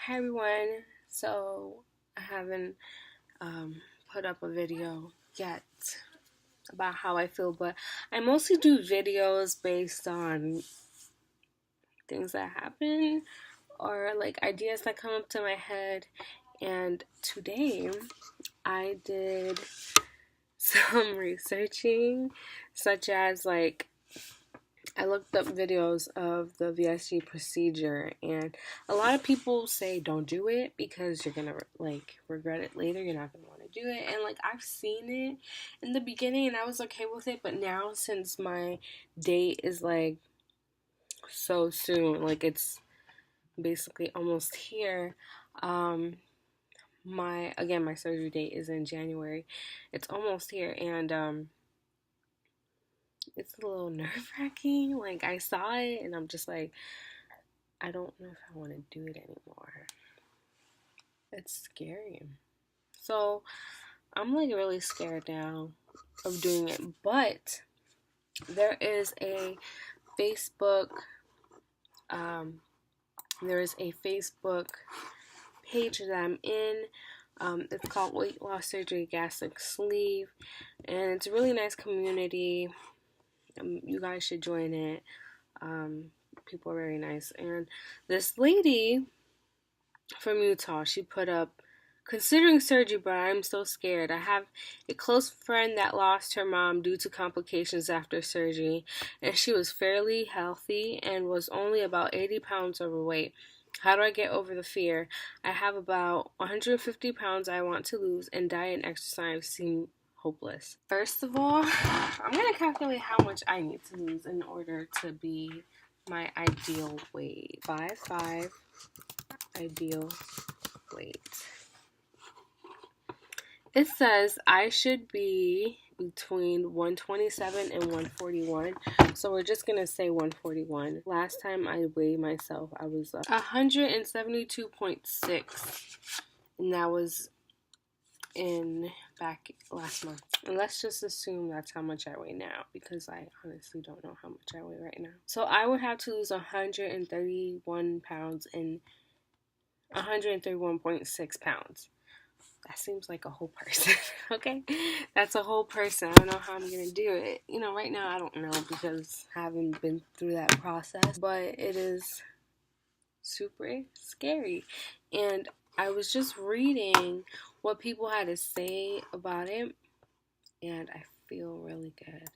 Hi everyone. So I haven't put up a video yet about how I feel, but I mostly do videos based on things that happen or like ideas that come up to my head. And today I did some researching, such as like I looked up videos of the VSG procedure, and a lot of people say don't do it because you're gonna like regret it later. You're not gonna want to do it, and like I've seen it in the beginning, and I was okay with it. But now, since my date is like so soon, like it's basically almost here. My surgery date is in January. It's almost here, and it's a little nerve wracking. Like I saw it, and I'm just like, I don't know if I want to do it anymore. It's scary. So I'm like really scared now of doing it. But there is a Facebook, um, there is a Facebook page that I'm in. It's called Weight Loss Surgery Gastric Sleeve, and it's a really nice community. You guys should join it. People are very nice, and this lady from Utah, she put up, considering surgery, but I'm so scared. I have a close friend that lost her mom due to complications after surgery, and she was fairly healthy and was only about 80 pounds overweight. How do I get over the fear? I have about 150 pounds I want to lose, and diet and exercise seem hopeless. First of all, I'm going to calculate how much I need to lose in order to be my ideal weight. 5'5", ideal weight. It says I should be between 127 and 141. So we're just going to say 141. Last time I weighed myself, I was 172.6. And that was in back last month. And let's just assume that's how much I weigh now, because I honestly don't know how much I weigh right now. So I would have to lose 131 pounds and 131.6 pounds. That seems like a whole person. Okay? That's a whole person. I don't know how I'm going to do it. Right now I don't know because I haven't been through that process. But it is super scary. And I was just reading what people had to say about it. And I feel really good.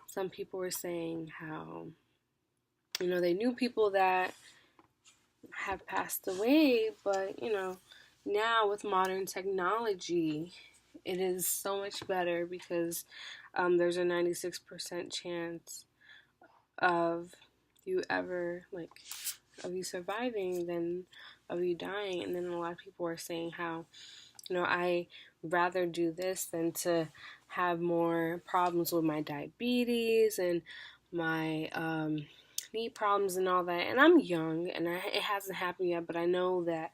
Some people were saying how, they knew people that have passed away, but, now with modern technology, it is so much better because there's a 96% chance of you surviving than of you dying. And then a lot of people are saying how, I rather do this than to have more problems with my diabetes and my knee problems and all that. And I'm young, and it hasn't happened yet, but I know that,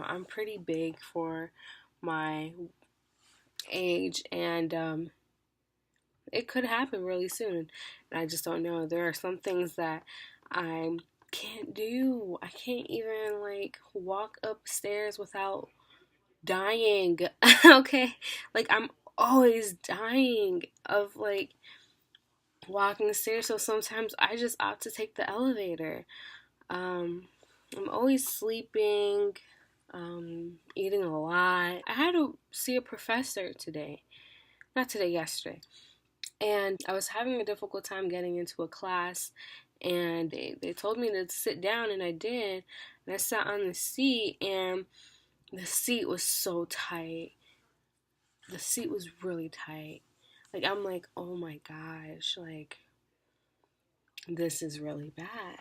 I'm pretty big for my age, and it could happen really soon. And I just don't know. There are some things that I can't do. I can't even walk upstairs without dying. Okay, I'm always dying of walking the stairs, so sometimes I just opt to take the elevator. I'm always sleeping, eating a lot. I had to see a professor today. Not today, yesterday. And I was having a difficult time getting into a class, and they told me to sit down, and I did. And I sat on the seat, and the seat was so tight. The seat was really tight. I'm like, oh my gosh, this is really bad.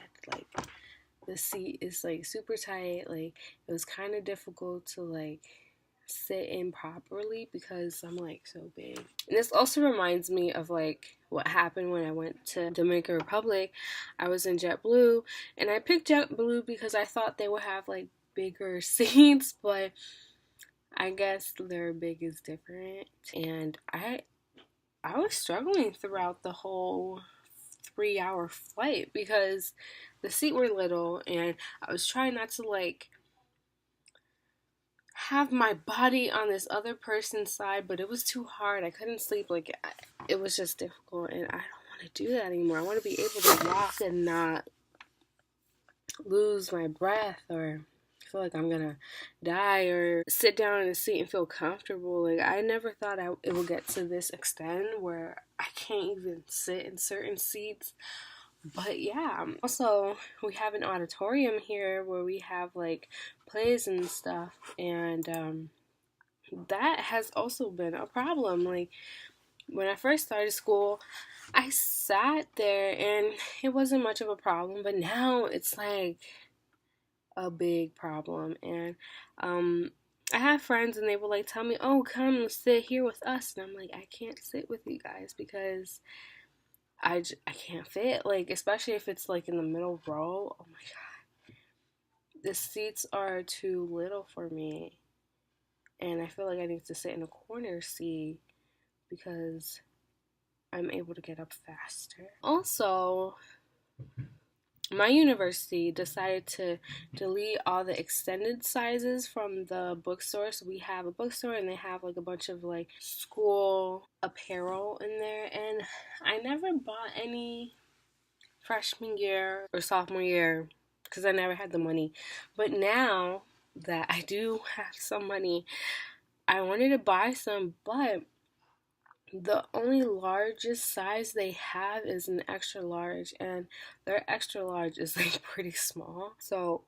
The seat is super tight. It was kind of difficult to sit in properly because I'm so big. And this also reminds me of what happened when I went to Dominican Republic. I was in JetBlue, and I picked JetBlue because I thought they would have bigger seats, but I guess their big is different. And I was struggling throughout the whole 3-hour flight because the seat were little, and I was trying not to have my body on this other person's side, but it was too hard. I couldn't sleep. Like, it was just difficult, and I don't want to do that anymore. I want to be able to walk and not lose my breath or feel like I'm gonna die, or sit down in a seat and feel comfortable. Like, I never thought it would get to this extent where I can't even sit in certain seats. But yeah, also we have an auditorium here where we have like plays and stuff, and that has also been a problem. Like, when I first started school, I sat there and it wasn't much of a problem, but now it's like a big problem. And I have friends and they will like tell me, "Oh, come sit here with us," and I'm like, I can't sit with you guys because I can't fit, like, especially if it's like in the middle row. Oh my god, the seats are too little for me, and I feel like I need to sit in a corner seat because I'm able to get up faster. Also, my university decided to delete all the extended sizes from the bookstore. So we have a bookstore and they have like a bunch of like school apparel in there, and I never bought any freshman year or sophomore year because I never had the money. But now that I do have some money, I wanted to buy some, but the only largest size they have is an extra large, and their extra large is like pretty small. So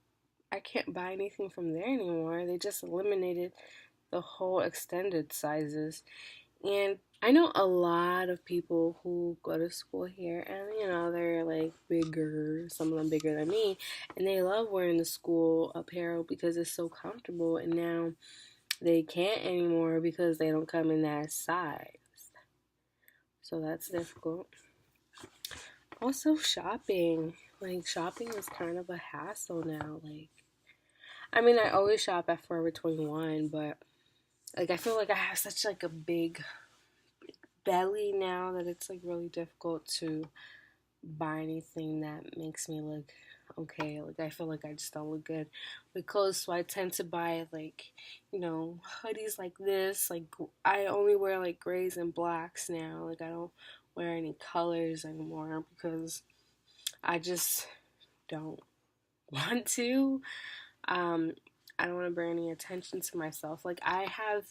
I can't buy anything from there anymore. They just eliminated the whole extended sizes. And I know a lot of people who go to school here, and they're like bigger, some of them bigger than me, and they love wearing the school apparel because it's so comfortable. And now they can't anymore because they don't come in that size. So that's difficult. Also, shopping. Like, shopping is kind of a hassle now. Like, I mean, I always shop at Forever 21, but like, I feel like I have such like a big belly now that it's like really difficult to buy anything that makes me look okay. Like, I feel like I just don't look good with clothes, so I tend to buy like, hoodies like this. Like, I only wear like grays and blacks now. Like, I don't wear any colors anymore because I just don't want to. I don't want to bring any attention to myself. Like, I have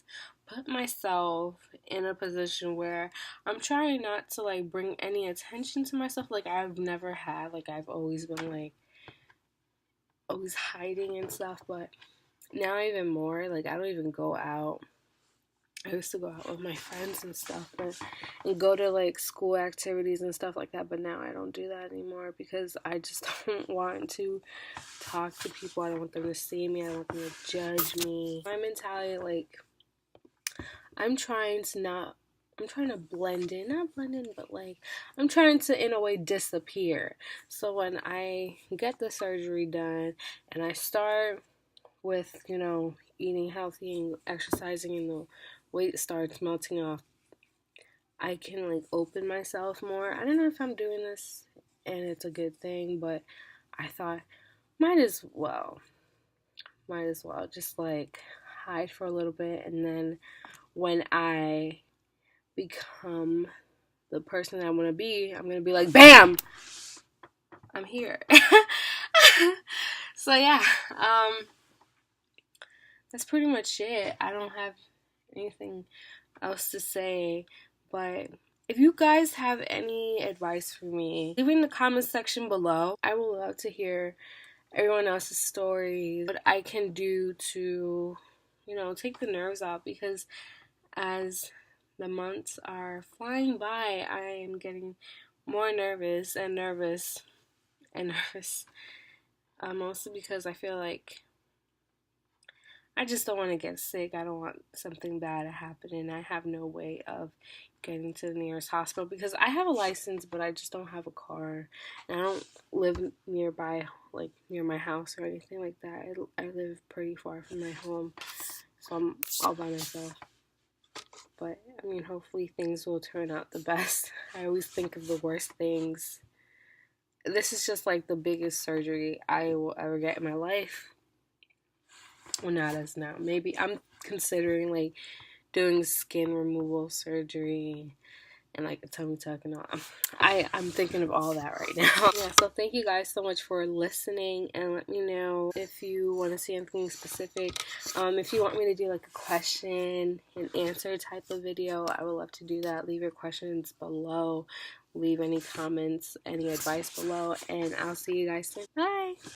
put myself in a position where I'm trying not to like bring any attention to myself. Like, I've never had. Like, I've always been like always hiding and stuff, but now even more. Like, I don't even go out. I used to go out with my friends and stuff, and go to like school activities and stuff like that, but now I don't do that anymore because I just don't want to talk to people. I don't want them to see me. I don't want them to judge me. My mentality, like, I'm trying to blend in, not blend in, but like, I'm trying to, in a way, disappear. So when I get the surgery done and I start with, eating healthy and exercising, and the weight starts melting off, I can like open myself more. I don't know if I'm doing this and it's a good thing, but I thought might as well just like hide for a little bit, and then when I become the person that I want to be, I'm gonna be like, bam, I'm here. So yeah, that's pretty much it. I don't have anything else to say, but if you guys have any advice for me, leave it in the comment section below. I would love to hear everyone else's stories, what I can do to, take the nerves out, because as the months are flying by, I am getting more nervous and nervous and nervous. Mostly because I feel like I just don't want to get sick. I don't want something bad to happen, and I have no way of getting to the nearest hospital because I have a license, but I just don't have a car, and I don't live nearby, like near my house or anything like that. I live pretty far from my home, so I'm all by myself. But I mean, hopefully things will turn out the best. I always think of the worst things. This is just like the biggest surgery I will ever get in my life. Well, not as now. Maybe I'm considering like doing skin removal surgery and like a tummy tuck and all. I'm thinking of all that right now. Yeah, so thank you guys so much for listening, and let me know if you want to see anything specific. If you want me to do like a question and answer type of video, I would love to do that. Leave your questions below. Leave any comments, any advice below, and I'll see you guys soon. Bye!